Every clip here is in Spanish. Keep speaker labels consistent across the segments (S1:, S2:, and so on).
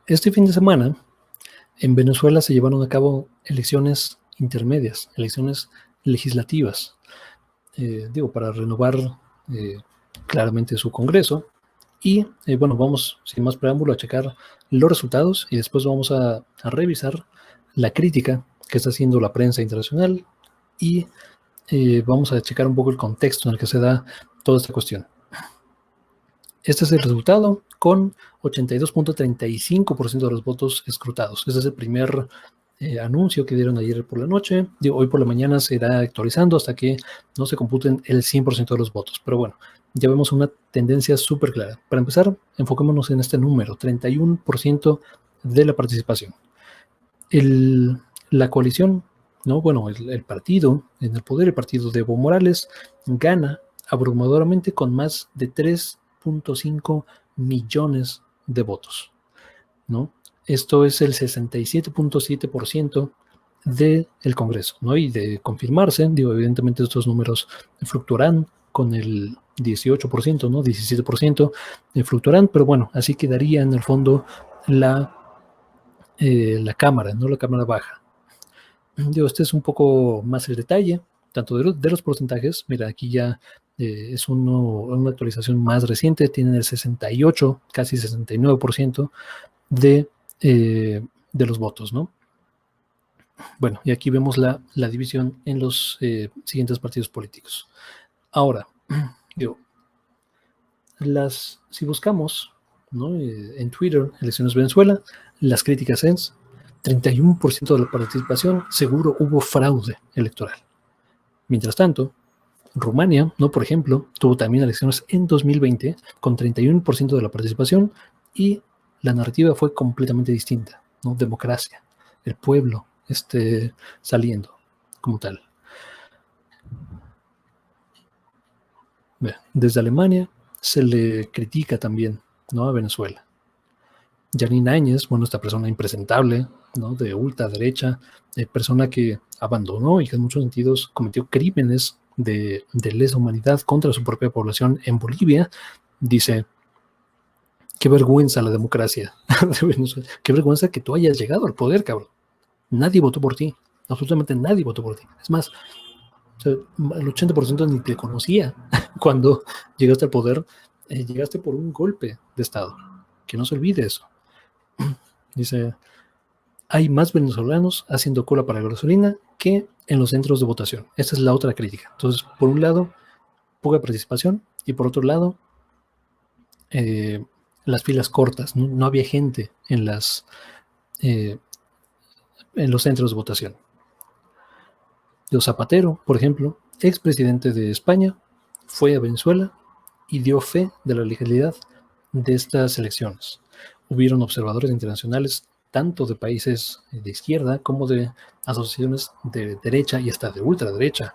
S1: Este fin de semana, en Venezuela se llevaron a cabo elecciones intermedias, elecciones legislativas, para renovar eh, claramente su Congreso. Y bueno, vamos sin más preámbulo a checar los resultados y después vamos a revisar la crítica que está haciendo la prensa internacional y vamos a checar un poco el contexto en el que se da toda esta cuestión. Este es el resultado con 82.35% de los votos escrutados. Ese es el primer anuncio que dieron ayer por la noche. Hoy por la mañana se irá actualizando hasta que no se computen el 100% de los votos. Pero bueno, ya vemos una tendencia súper clara. Para empezar, enfoquémonos en este número, 31% de la participación. La coalición, ¿no? Bueno, el partido en el poder, el partido de Evo Morales, gana abrumadoramente con más de 3.5 millones de votos, ¿no? Esto es el 67.7% del Congreso, ¿no? Y de confirmarse, evidentemente estos números fluctuarán con el 18%, ¿no? 17% fluctuarán, pero bueno, así quedaría en el fondo la cámara, ¿no? La cámara baja. Este es un poco más el detalle, tanto de los porcentajes. Mira, aquí ya es una actualización más reciente, tienen el 68, casi 69% de los votos, ¿no? Bueno, y aquí vemos la división en los siguientes partidos políticos. Ahora, si buscamos, ¿no? En Twitter, Elecciones Venezuela, las críticas es 31% de la participación, seguro hubo fraude electoral. Mientras tanto, Rumania, ¿no? Por ejemplo, tuvo también elecciones en 2020 con 31% de la participación y la narrativa fue completamente distinta, ¿no? Democracia, el pueblo saliendo como tal. Desde Alemania se le critica también, ¿no? A Venezuela. Janine Áñez, bueno, esta persona impresentable, ¿no? De ultraderecha, persona que abandonó y que en muchos sentidos cometió crímenes de lesa humanidad contra su propia población en Bolivia, dice: qué vergüenza la democracia de Venezuela, qué vergüenza que tú hayas llegado al poder, cabrón. Nadie votó por ti, absolutamente nadie votó por ti. Es más, el 80% ni te conocía cuando llegaste al poder. Llegaste por un golpe de Estado, que no se olvide eso. Dice: hay más venezolanos haciendo cola para la gasolina que en los centros de votación. Esta es la otra crítica. Entonces, por un lado, poca participación, y por otro lado, las filas cortas. No había gente en los centros de votación. Zapatero, por ejemplo, expresidente de España, fue a Venezuela y dio fe de la legalidad de estas elecciones. Hubieron observadores internacionales tanto de países de izquierda como de asociaciones de derecha y hasta de ultraderecha.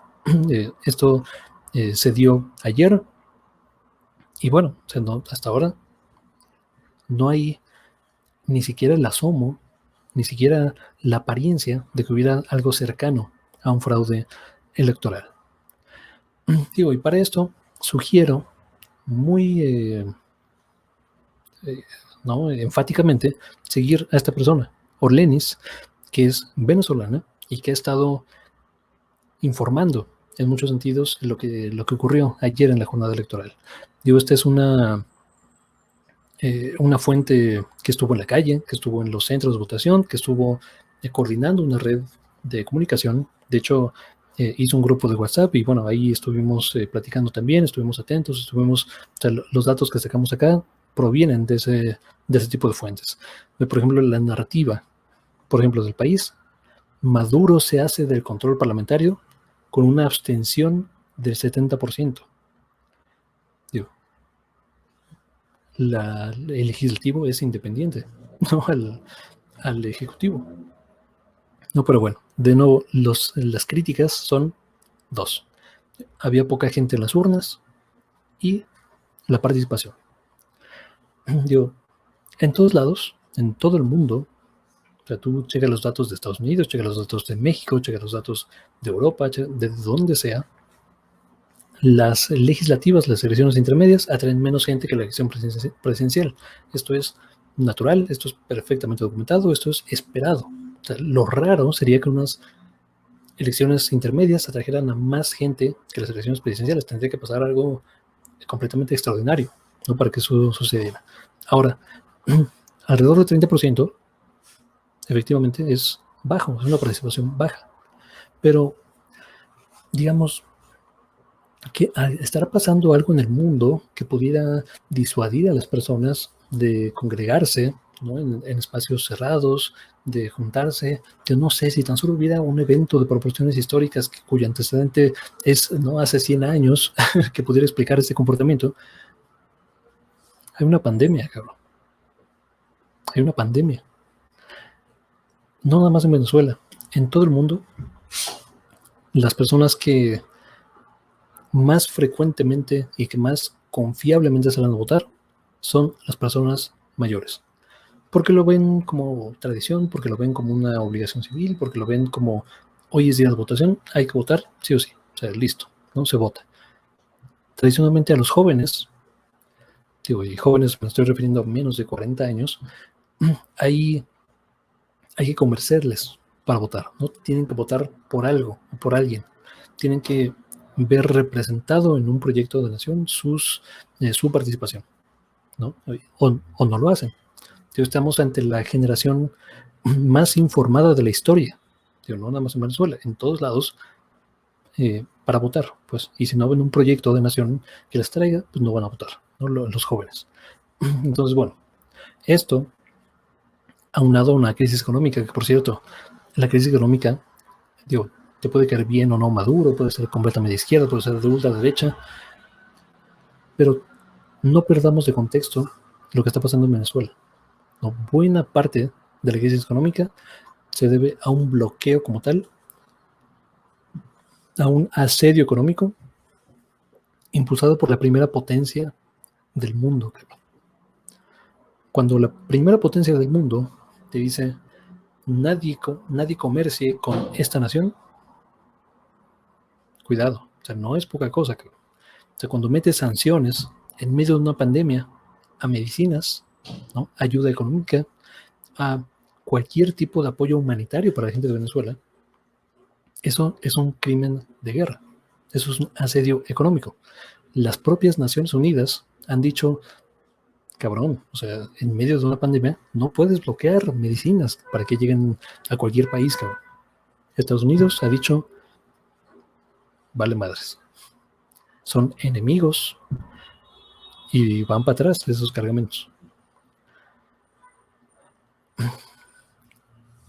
S1: Esto se dio ayer y bueno, hasta ahora no hay ni siquiera el asomo, ni siquiera la apariencia de que hubiera algo cercano a un fraude electoral. Y para esto sugiero muy enfáticamente seguir a esta persona, Orlenis, que es venezolana y que ha estado informando en muchos sentidos lo que ocurrió ayer en la jornada electoral. Esta es una fuente que estuvo en la calle, que estuvo en los centros de votación, que estuvo coordinando una red de comunicación. De hecho, hizo un grupo de WhatsApp y bueno, ahí estuvimos platicando también, estuvimos atentos, los datos que sacamos acá provienen de ese tipo de fuentes. Por ejemplo, la narrativa, por ejemplo, del país: Maduro se hace del control parlamentario con una abstención del 70%. El legislativo es independiente, ¿no? al ejecutivo. No, pero bueno, de nuevo, las críticas son dos. Había poca gente en las urnas y la participación. En todos lados, en todo el mundo, o sea, tú checas los datos de Estados Unidos, checas los datos de México, checas los datos de Europa, de donde sea, las legislativas, las elecciones intermedias, atraen menos gente que la elección presidencial. Esto es natural, esto es perfectamente documentado, esto es esperado. O sea, lo raro sería que unas elecciones intermedias atrajeran a más gente que las elecciones presidenciales. Tendría que pasar algo completamente extraordinario, ¿no?, para que eso sucediera. Ahora, alrededor del 30% efectivamente es bajo, es una participación baja. Pero, digamos, que estará pasando algo en el mundo que pudiera disuadir a las personas de congregarse, ¿no?, en espacios cerrados, de juntarse. Yo no sé si tan solo hubiera un evento de proporciones históricas cuyo antecedente es, ¿no?, hace 100 años, que pudiera explicar este comportamiento. Hay una pandemia, cabrón. Hay una pandemia. No nada más en Venezuela. En todo el mundo, las personas que más frecuentemente y que más confiablemente salen a votar son las personas mayores. Porque lo ven como tradición, porque lo ven como una obligación civil, porque lo ven como hoy es día de votación, hay que votar, sí o sí. O sea, listo, ¿no? Se vota. Tradicionalmente a los jóvenes, digo, y jóvenes me estoy refiriendo a menos de 40 años, hay que convencerles para votar, ¿no? Tienen que votar por algo, por alguien. Tienen que ver representado en un proyecto de nación su participación, ¿no? O no lo hacen. Entonces, estamos ante la generación más informada de la historia, no nada más en Venezuela, en todos lados, para votar, pues, y si no ven un proyecto de nación que les traiga, pues no van a votar, ¿no?, los jóvenes. Entonces, bueno, esto aunado a una crisis económica, que por cierto, la crisis económica, digo, te puede caer bien o no Maduro, puede ser completamente de izquierda, puede ser de ultraderecha, pero no perdamos de contexto lo que está pasando en Venezuela. ¿No? Buena parte de la crisis económica se debe a un bloqueo como tal, a un asedio económico impulsado por la primera potencia del mundo. Cuando la primera potencia del mundo te dice nadie comercie con esta nación, cuidado, o sea, no es poca cosa. O sea, cuando metes sanciones en medio de una pandemia a medicinas, ¿no?, ayuda económica, a cualquier tipo de apoyo humanitario para la gente de Venezuela, eso es un crimen de guerra, eso es un asedio económico. Las propias Naciones Unidas han dicho, cabrón, o sea, en medio de una pandemia no puedes bloquear medicinas para que lleguen a cualquier país, cabrón. Estados Unidos ha dicho, vale madres, son enemigos y van para atrás de esos cargamentos.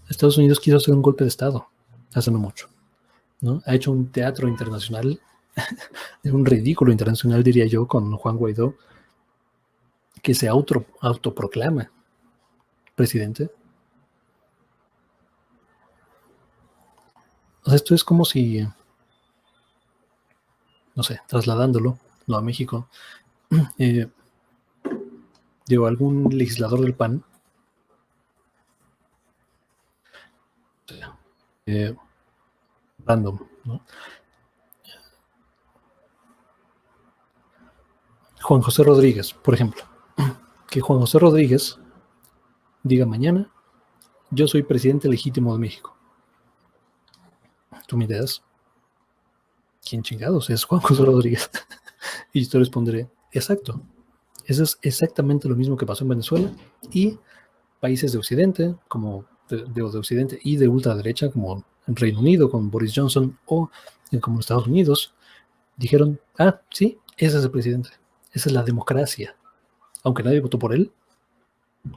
S1: Estados Unidos quiso hacer un golpe de Estado hace no mucho, ¿no? Ha hecho un teatro internacional, un ridículo internacional, diría yo, con Juan Guaidó, que se autoproclama presidente. O sea, esto es como si, no sé, trasladándolo, no a México, digo, algún legislador del PAN, random, ¿no? Juan José Rodríguez, por ejemplo, que Juan José Rodríguez diga mañana, yo soy presidente legítimo de México. Tú me dirás, ¿quién chingados es Juan José Rodríguez? Y yo te responderé, exacto. Eso es exactamente lo mismo que pasó en Venezuela y países de Occidente, como de Occidente y de ultraderecha, como en Reino Unido con Boris Johnson o como Estados Unidos, dijeron, sí, ese es el presidente, esa es la democracia. Aunque nadie votó por él,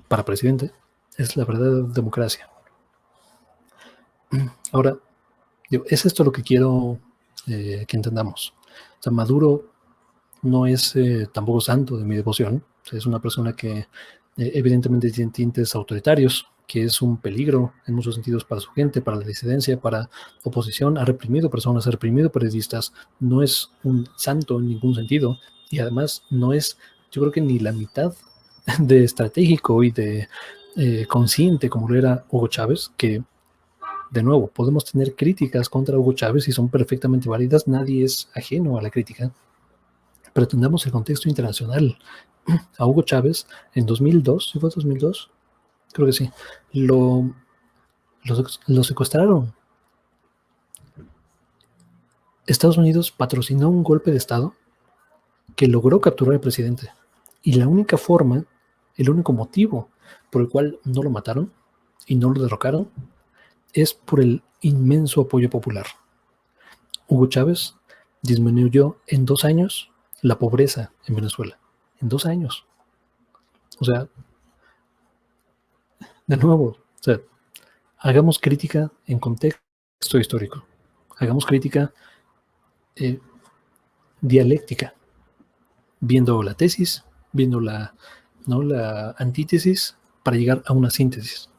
S1: para presidente, es la verdadera democracia. Ahora, es esto lo que quiero que entendamos. O sea, Maduro no es tampoco santo de mi devoción. O sea, es una persona que evidentemente tiene tintes autoritarios, que es un peligro en muchos sentidos para su gente, para la disidencia, para oposición. Ha reprimido personas, ha reprimido periodistas. No es un santo en ningún sentido. Y además no es, yo creo que ni la mitad de estratégico y de consciente como lo era Hugo Chávez, que de nuevo, podemos tener críticas contra Hugo Chávez y son perfectamente válidas, nadie es ajeno a la crítica, pero tengamos el contexto internacional. a Hugo Chávez en 2002, ¿sí fue 2002? Creo que sí. Lo secuestraron. Estados Unidos patrocinó un golpe de Estado que logró capturar al presidente. Y la única forma, el único motivo por el cual no lo mataron y no lo derrocaron es por el inmenso apoyo popular. Hugo Chávez disminuyó en 2 años la pobreza en Venezuela. En 2 años. O sea, de nuevo, o sea, hagamos crítica en contexto histórico. Hagamos crítica dialéctica, viendo la tesis, viendo la antítesis para llegar a una síntesis.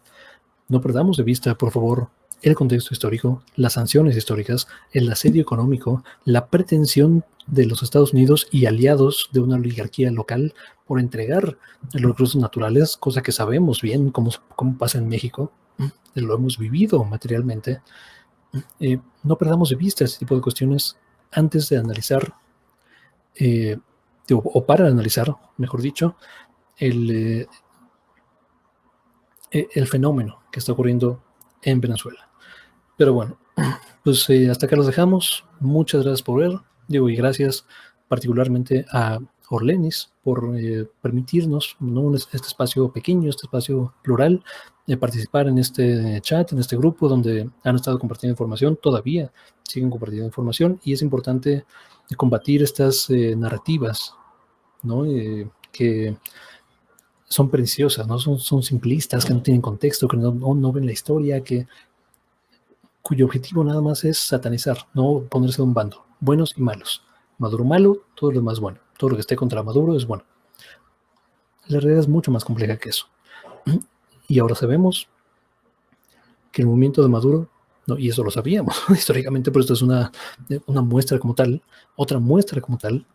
S1: No perdamos de vista, por favor, el contexto histórico, las sanciones históricas, el asedio económico, la pretensión de los Estados Unidos y aliados de una oligarquía local por entregar los recursos naturales, cosa que sabemos bien cómo pasa en México, lo hemos vivido materialmente. No perdamos de vista este tipo de cuestiones antes de analizar, o para analizar, mejor dicho, el fenómeno que está ocurriendo en Venezuela. Pero bueno, pues hasta acá los dejamos. Muchas gracias por ver. Y gracias particularmente a Orlenis por permitirnos, ¿no?, este espacio pequeño, este espacio plural, participar en este chat, en este grupo donde han estado compartiendo información, todavía siguen compartiendo información, y es importante combatir estas narrativas, ¿no?, que son preciosas, ¿no? Son simplistas, que no tienen contexto, que no ven la historia, cuyo objetivo nada más es satanizar, no ponerse de un bando, buenos y malos. Maduro malo, todo lo demás bueno. Todo lo que esté contra Maduro es bueno. La realidad es mucho más compleja que eso. Y ahora sabemos que el movimiento de Maduro, no, y eso lo sabíamos históricamente, pero esto es una muestra como tal, otra muestra como tal,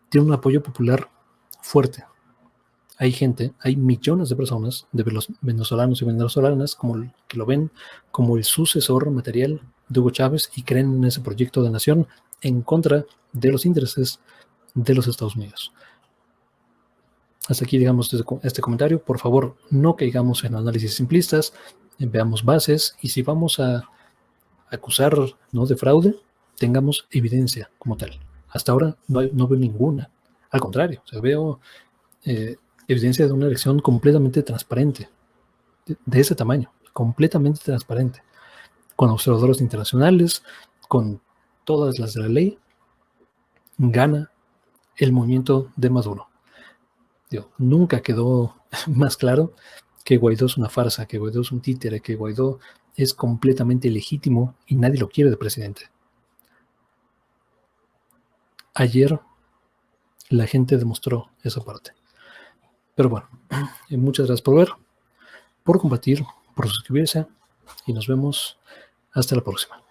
S1: tiene un apoyo popular fuerte. Hay gente, hay millones de personas, de los venezolanos y venezolanas, que lo ven como el sucesor material de Hugo Chávez y creen en ese proyecto de nación en contra de los intereses de los Estados Unidos. Hasta aquí, digamos, este comentario. Por favor, no caigamos en análisis simplistas, veamos bases, y si vamos a acusar, ¿no?, de fraude, tengamos evidencia como tal. Hasta ahora no veo ninguna. Al contrario, o sea, veo evidencia de una elección completamente transparente, de ese tamaño, completamente transparente, con observadores internacionales, con todas las de la ley. Gana el movimiento de Maduro. Nunca quedó más claro que Guaidó es una farsa, que Guaidó es un títere, que Guaidó es completamente ilegítimo y nadie lo quiere de presidente. Ayer la gente demostró esa parte. Pero bueno, muchas gracias por ver, por compartir, por suscribirse, y nos vemos hasta la próxima.